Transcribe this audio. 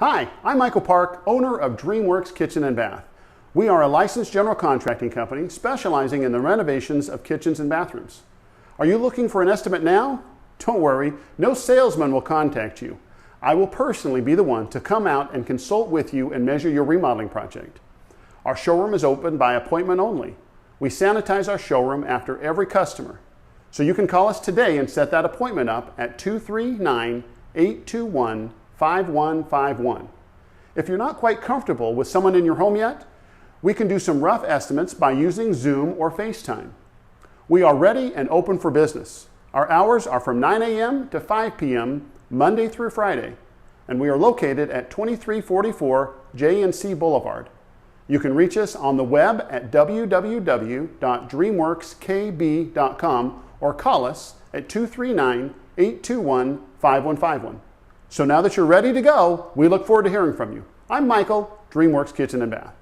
Hi, I'm Michael Park, owner of Dreamworks Kitchen and Bath. We are a licensed general contracting company specializing in the renovations of kitchens and bathrooms. Are you looking for an estimate now? Don't worry, no salesman will contact you. I will personally be the one to come out and consult with you and measure your remodeling project. Our showroom is open by appointment only. We sanitize our showroom after every customer. So you can call us today and set that appointment up at 239-821-5151. If you're not quite comfortable with someone in your home yet, we can do some rough estimates by using Zoom or FaceTime. We are ready and open for business. Our hours are from 9 a.m. to 5 p.m. Monday through Friday, and we are located at 2344 J&C Boulevard. You can reach us on the web at www.dreamworkskb.com or call us at 239-821-5151. So now that you're ready to go, we look forward to hearing from you. I'm Michael, Dreamworks Kitchen and Bath.